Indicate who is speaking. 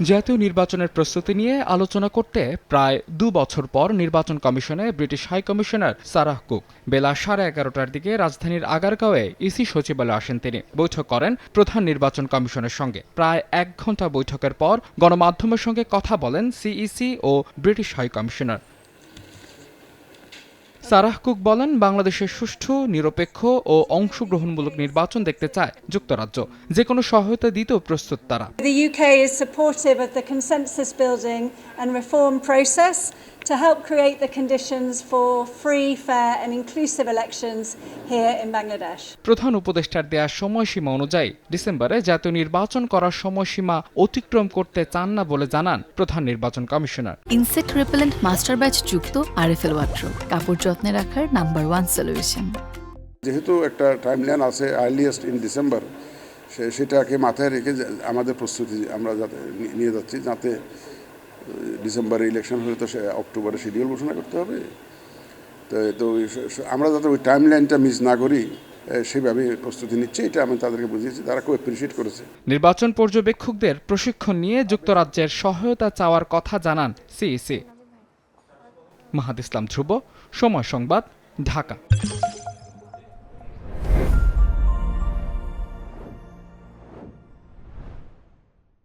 Speaker 1: জাতীয় নির্বাচনের প্রস্তুতি নিয়ে আলোচনা করতে প্রায় ২ বছর পর নির্বাচন কমিশনে British high commissioner Sarah Cook বেলা 11:30টার দিকে রাজধানীর আগারগাঁওয়ে ইসি সচিবালয়ে আসেন। তিনি বৈঠক করেন প্রধান নির্বাচন কমিশনের সঙ্গে। প্রায় ১ ঘণ্টা বৈঠকের পর গণমাধ্যমের সঙ্গে কথা বলেন সিইসি ও British high commissioner. Sarah Cook বলেন, বাংলাদেশের সুষ্ঠু, নিরপেক্ষ ও অংশগ্রহণমূলক নির্বাচন দেখতে চায় যুক্তরাজ্য। যে কোনো সহায়তা দিতেও প্রস্তুত তারা।
Speaker 2: The UK is supportive of the consensus building and reform process to help create the conditions for free, fair and inclusive elections here in Bangladesh.
Speaker 1: প্রধান উপদেষ্টার দেয়া সময়সীমা অনুযায়ী ডিসেম্বরে জাতীয় নির্বাচন করার সময়সীমা অতিক্রম করতে চান না বলে জানান প্রধান নির্বাচন commissioner.
Speaker 3: Insect repellent master batch যুক্ত আরএফএল ওয়ার্ড্রোব, কাপড় যত্নে রাখার নাম্বার 1 সলিউশন।
Speaker 4: যেহেতু একটা টাইমলাইন আছে আর্লিয়েস্ট ইন ডিসেম্বর, সেটাকে মাথায় রেখে আমাদের প্রস্তুতি আমরা যাতে নিয়ে যাচ্ছি, যাতে ডিসেম্বরে ইলেকশন হলে তো সে অক্টোবরে শিডিউল ঘোষণা করতে হবে। তো আমরা যাতে ওই টাইমলাইনটা মিস না করি সেভাবে প্রস্তুতি নিচ্ছে, এটা আমি তাদেরকে বুঝিয়েছি, তারা খুব অ্যাপ্রিশিয়েট করেছে।
Speaker 1: নির্বাচন পর্যবেক্ষকদের প্রশিক্ষণ নিয়ে যুক্তরাজ্যের সহায়তা চাওয়ার কথা জানান সিইসি। মাহাদ ইসলাম ধ্রুব, সময় সংবাদ, ঢাকা।